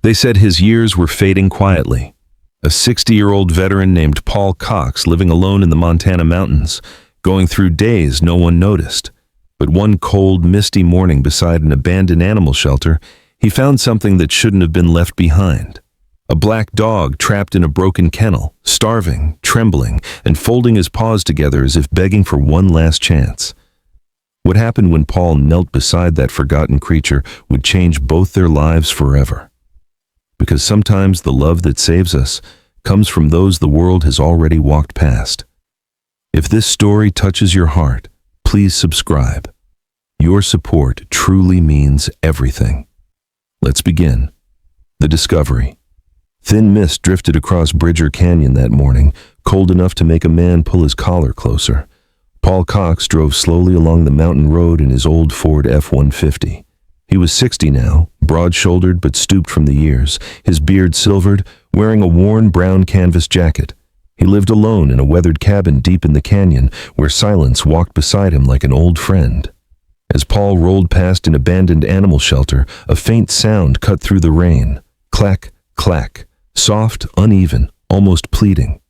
They said his years were fading quietly. A 60-year-old veteran named Paul Cox living alone in the Montana mountains, going through days no one noticed. But one cold, misty morning beside an abandoned animal shelter, he found something that shouldn't have been left behind. A black dog trapped in a broken kennel, starving, trembling, and folding his paws together as if begging for one last chance. What happened when Paul knelt beside that forgotten creature would change both their lives forever. Because sometimes the love that saves us comes from those the world has already walked past. If this story touches your heart, please subscribe. Your support truly means everything. Let's begin. The discovery. Thin mist drifted across Bridger Canyon that morning, cold enough to make a man pull his collar closer. Paul Cox drove slowly along the mountain road in his old Ford F-150. He was 60 now, broad-shouldered but stooped from the years, his beard silvered, wearing a worn brown canvas jacket. He lived alone in a weathered cabin deep in the canyon, where silence walked beside him like an old friend. As Paul rolled past an abandoned animal shelter, a faint sound cut through the rain. Clack, clack. Soft, uneven, almost pleading.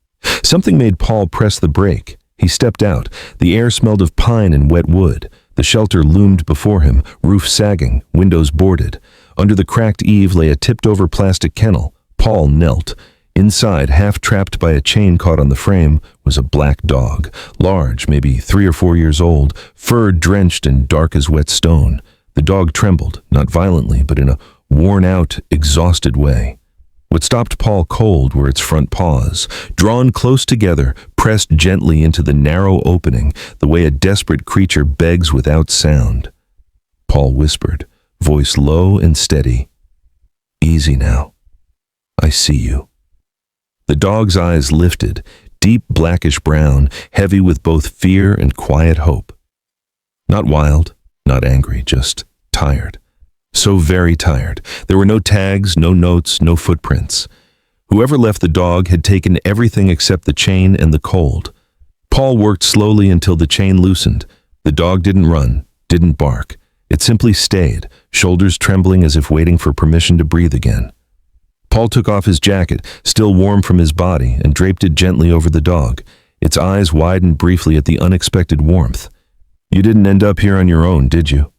Something made Paul press the brake. He stepped out. The air smelled of pine and wet wood. The shelter loomed before him, roof sagging, windows boarded. Under the cracked eave lay a tipped-over plastic kennel. Paul knelt. Inside, half-trapped by a chain caught on the frame, was a black dog, large, maybe 3 or 4 years old, fur drenched and dark as wet stone. The dog trembled, not violently, but in a worn-out, exhausted way. What stopped Paul cold were its front paws, drawn close together, pressed gently into the narrow opening, the way a desperate creature begs without sound. Paul whispered, voice low and steady, "Easy now. I see you." The dog's eyes lifted, deep blackish brown, heavy with both fear and quiet hope. Not wild, not angry, just tired. So very tired. There were no tags, no notes, no footprints. Whoever left the dog had taken everything except the chain and the cold. Paul worked slowly until the chain loosened. The dog didn't run, didn't bark. It simply stayed, shoulders trembling as if waiting for permission to breathe again. Paul took off his jacket, still warm from his body, and draped it gently over the dog. Its eyes widened briefly at the unexpected warmth. "You didn't end up here on your own, did you?"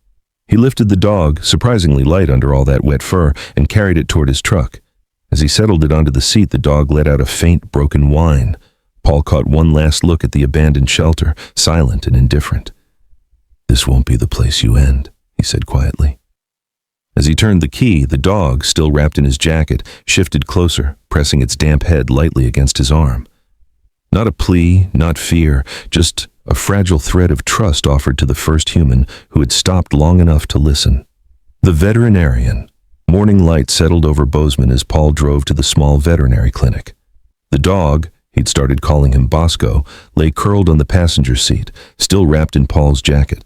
He lifted the dog, surprisingly light under all that wet fur, and carried it toward his truck. As he settled it onto the seat, the dog let out a faint, broken whine. Paul caught one last look at the abandoned shelter, silent and indifferent. "This won't be the place you end," he said quietly. As he turned the key, the dog, still wrapped in his jacket, shifted closer, pressing its damp head lightly against his arm. Not a plea, not fear, just a fragile thread of trust offered to the first human who had stopped long enough to listen. The veterinarian. Morning light settled over Bozeman as Paul drove to the small veterinary clinic. The dog, he'd started calling him Bosco, lay curled on the passenger seat, still wrapped in Paul's jacket.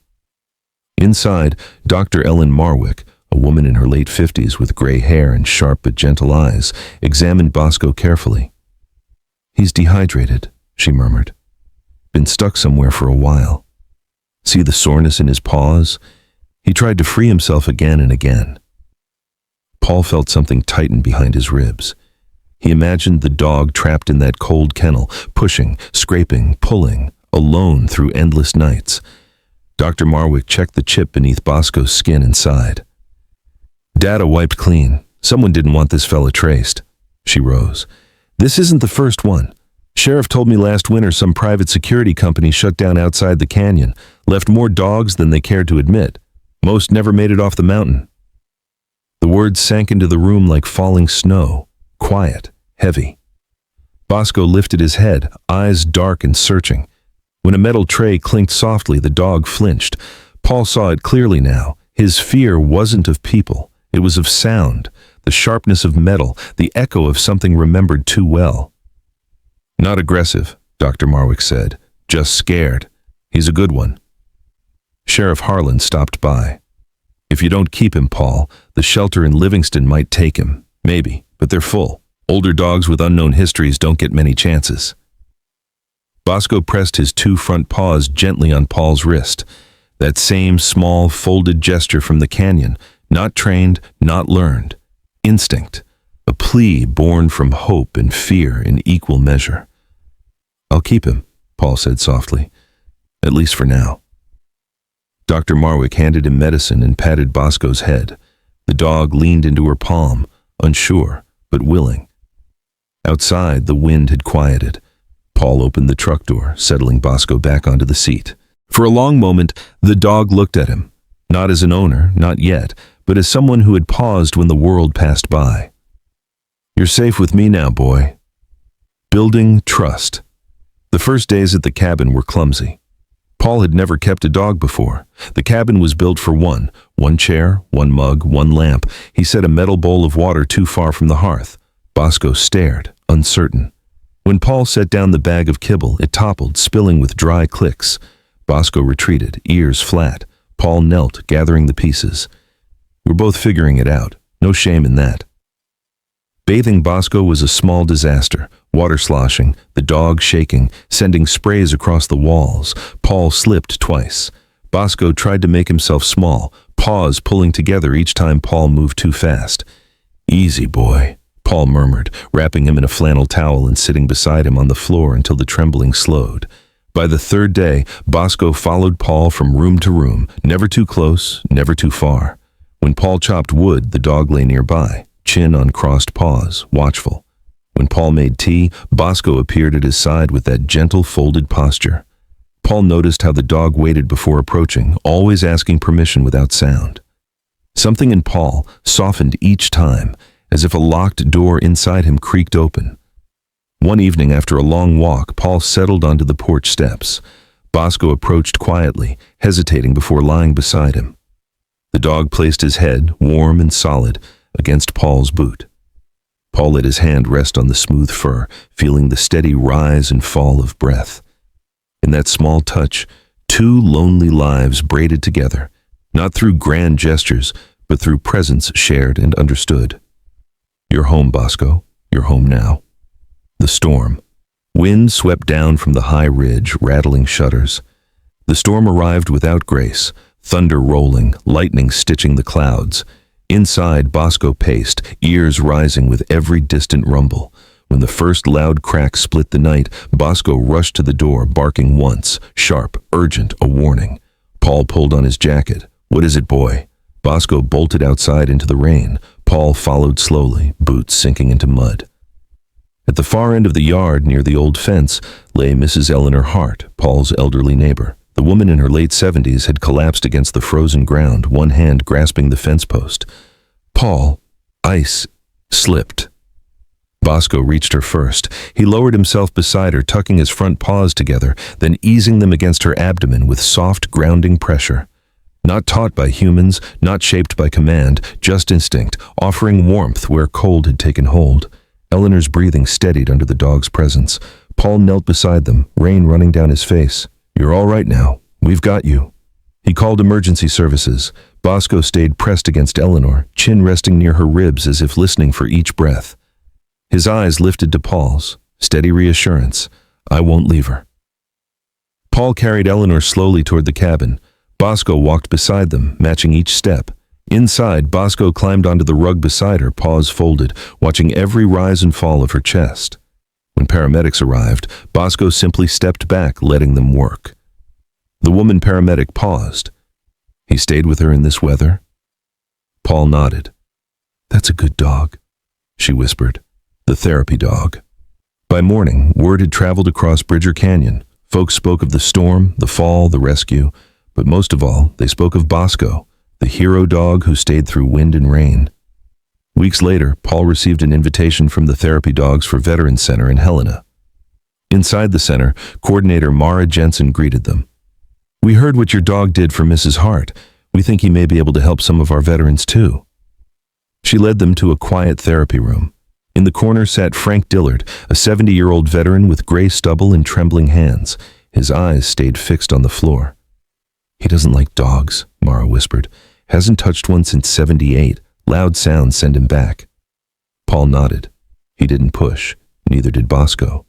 Inside, Dr. Ellen Marwick, a woman in her late 50s with gray hair and sharp but gentle eyes, examined Bosco carefully. "He's dehydrated," she murmured. "Been stuck somewhere for a while. See the soreness in his paws?" He tried to free himself again and again. Paul felt something tighten behind his ribs. He imagined the dog trapped in that cold kennel, pushing, scraping, pulling, alone through endless nights. Dr. Marwick checked the chip beneath Bosco's skin inside. "Data wiped clean. Someone didn't want this fella traced." She rose. "This isn't the first one. Sheriff told me last winter some private security company shut down outside the canyon, left more dogs than they cared to admit. Most never made it off the mountain." The words sank into the room like falling snow, quiet, heavy. Bosco lifted his head, eyes dark and searching. When a metal tray clinked softly, the dog flinched. Paul saw it clearly now. His fear wasn't of people. It was of sound, the sharpness of metal, the echo of something remembered too well. "Not aggressive," Dr. Marwick said. "Just scared. He's a good one." Sheriff Harlan stopped by. "If you don't keep him, Paul, the shelter in Livingston might take him. Maybe, but they're full. Older dogs with unknown histories don't get many chances." Bosco pressed his 2 front paws gently on Paul's wrist. That same small, folded gesture from the canyon, not trained, not learned. Instinct. a plea born from hope and fear in equal measure. "I'll keep him," Paul said softly, "at least for now." Dr. Marwick handed him medicine and patted Bosco's head. The dog leaned into her palm, unsure, but willing. Outside, the wind had quieted. Paul opened the truck door, settling Bosco back onto the seat. For a long moment, the dog looked at him, not as an owner, not yet, but as someone who had paused when the world passed by. "You're safe with me now, boy." Building trust. The first days at the cabin were clumsy. Paul had never kept a dog before. The cabin was built for one chair, one mug, one lamp. He set a metal bowl of water too far from the hearth. Bosco stared, uncertain. When Paul set down the bag of kibble, it toppled, spilling with dry clicks. Bosco retreated, ears flat. Paul knelt, gathering the pieces. "We're both figuring it out. No shame in that." Bathing Bosco was a small disaster. Water sloshing, the dog shaking, sending sprays across the walls. Paul slipped twice. Bosco tried to make himself small, paws pulling together each time Paul moved too fast. "Easy, boy," Paul murmured, wrapping him in a flannel towel and sitting beside him on the floor until the trembling slowed. By the third day, Bosco followed Paul from room to room, never too close, never too far. When Paul chopped wood, the dog lay nearby, chin on crossed paws, watchful. When Paul made tea, Bosco appeared at his side with that gentle, folded posture. Paul noticed how the dog waited before approaching, always asking permission without sound. Something in Paul softened each time, as if a locked door inside him creaked open. One evening after a long walk, Paul settled onto the porch steps. Bosco approached quietly, hesitating before lying beside him. The dog placed his head, warm and solid, against Paul's boot. Paul let his hand rest on the smooth fur, feeling the steady rise and fall of breath. In that small touch, two lonely lives braided together, not through grand gestures, but through presence shared and understood. "You're home, Bosco. You're home now." The storm. Wind swept down from the high ridge, rattling shutters. The storm arrived without grace, thunder rolling, lightning stitching the clouds. Inside, Bosco paced, ears rising with every distant rumble. When the first loud crack split the night, Bosco rushed to the door, barking once, sharp, urgent, a warning. Paul pulled on his jacket. "What is it, boy?" Bosco bolted outside into the rain. Paul followed slowly, boots sinking into mud. At the far end of the yard, near the old fence, lay Mrs. Eleanor Hart, Paul's elderly neighbor. The woman in her late 70s had collapsed against the frozen ground, one hand grasping the fence post. "Paul, ice," slipped. Bosco reached her first. He lowered himself beside her, tucking his front paws together, then easing them against her abdomen with soft, grounding pressure. Not taught by humans, not shaped by command, just instinct, offering warmth where cold had taken hold. Eleanor's breathing steadied under the dog's presence. Paul knelt beside them, rain running down his face. "You're all right now. We've got you." He called emergency services. Bosco stayed pressed against Eleanor, chin resting near her ribs as if listening for each breath. His eyes lifted to Paul's, steady reassurance. "I won't leave her." Paul carried Eleanor slowly toward the cabin. Bosco walked beside them, matching each step. Inside, Bosco climbed onto the rug beside her, paws folded, watching every rise and fall of her chest. When paramedics arrived, Bosco simply stepped back, letting them work. The woman paramedic paused. "He stayed with her in this weather?" Paul nodded. "That's a good dog," she whispered. "The therapy dog." By morning, word had traveled across Bridger Canyon. Folks spoke of the storm, the fall, the rescue, but most of all, they spoke of Bosco, the hero dog who stayed through wind and rain. Weeks later, Paul received an invitation from the Therapy Dogs for Veterans Center in Helena. Inside the center, coordinator Mara Jensen greeted them. "We heard what your dog did for Mrs. Hart. We think he may be able to help some of our veterans too." She led them to a quiet therapy room. In the corner sat Frank Dillard, a 70-year-old veteran with gray stubble and trembling hands. His eyes stayed fixed on the floor. "He doesn't like dogs," Mara whispered. "Hasn't touched one since 78. Loud sounds send him back." Paul nodded. He didn't push. Neither did Bosco.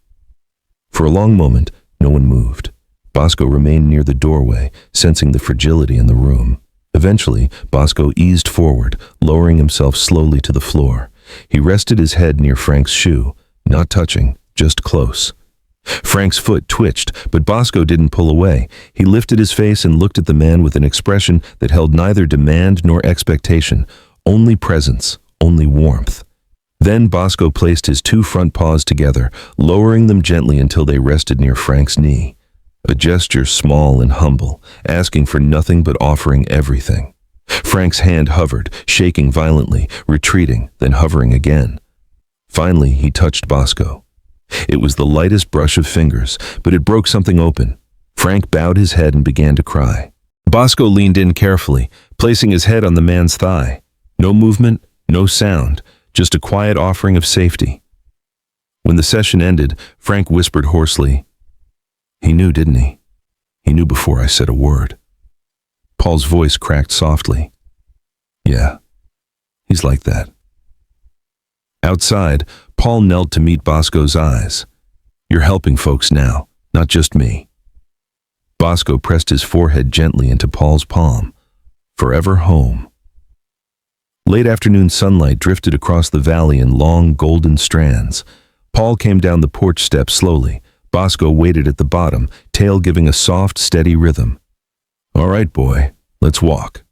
For a long moment, no one moved. Bosco remained near the doorway, sensing the fragility in the room. Eventually, Bosco eased forward, lowering himself slowly to the floor. He rested his head near Frank's shoe, not touching, just close. Frank's foot twitched, but Bosco didn't pull away. He lifted his face and looked at the man with an expression that held neither demand nor expectation, only presence, only warmth. Then Bosco placed his two front paws together, lowering them gently until they rested near Frank's knee. A gesture small and humble, asking for nothing but offering everything. Frank's hand hovered, shaking violently, retreating, then hovering again. Finally, he touched Bosco. It was the lightest brush of fingers, but it broke something open. Frank bowed his head and began to cry. Bosco leaned in carefully, placing his head on the man's thigh. No movement, no sound, just a quiet offering of safety. When the session ended, Frank whispered hoarsely, "He knew, didn't he? He knew before I said a word." Paul's voice cracked softly. "Yeah, he's like that." Outside, Paul knelt to meet Bosco's eyes. "You're helping folks now, not just me." Bosco pressed his forehead gently into Paul's palm. Forever home. Late afternoon sunlight drifted across the valley in long golden strands. Paul came down the porch steps slowly. Bosco waited at the bottom, tail giving a soft, steady rhythm. "All right, boy, let's walk."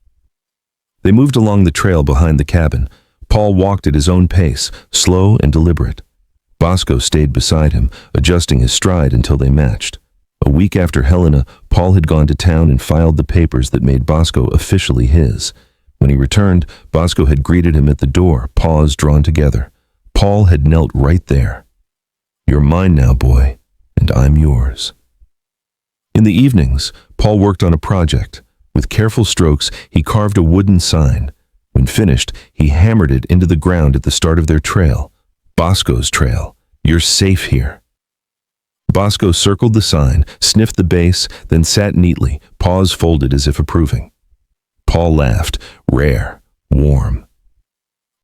They moved along the trail behind the cabin. Paul walked at his own pace, slow and deliberate. Bosco stayed beside him, adjusting his stride until they matched. A week after Helena, Paul had gone to town and filed the papers that made Bosco officially his. When he returned, Bosco had greeted him at the door, paws drawn together. Paul had knelt right there. "You're mine now, boy, and I'm yours." In the evenings, Paul worked on a project. With careful strokes, he carved a wooden sign. When finished, he hammered it into the ground at the start of their trail. Bosco's trail. "You're safe here." Bosco circled the sign, sniffed the base, then sat neatly, paws folded as if approving. Paul laughed, rare, warm.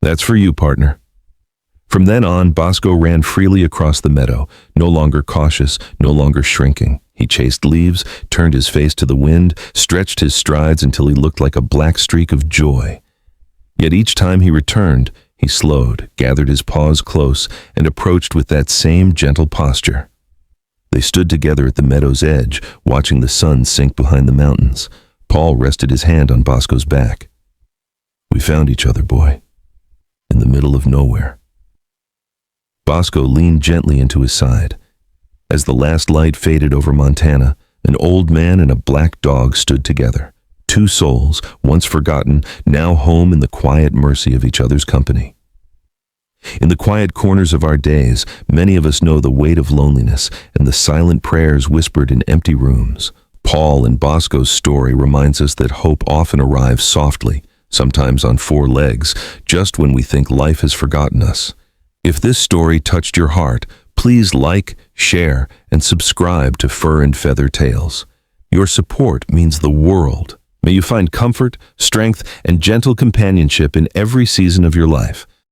"That's for you, partner." From then on, Bosco ran freely across the meadow, no longer cautious, no longer shrinking. He chased leaves, turned his face to the wind, stretched his strides until he looked like a black streak of joy. Yet each time he returned, he slowed, gathered his paws close, and approached with that same gentle posture. They stood together at the meadow's edge, watching the sun sink behind the mountains. Paul rested his hand on Bosco's back. "We found each other, boy, in the middle of nowhere." Bosco leaned gently into his side. As the last light faded over Montana, an old man and a black dog stood together. Two souls, once forgotten, now home in the quiet mercy of each other's company. In the quiet corners of our days, many of us know the weight of loneliness and the silent prayers whispered in empty rooms. Paul and Bosco's story reminds us that hope often arrives softly, sometimes on four legs, just when we think life has forgotten us. If this story touched your heart, please like, share, and subscribe to Fur and Feather Tales. Your support means the world. May you find comfort, strength, and gentle companionship in every season of your life.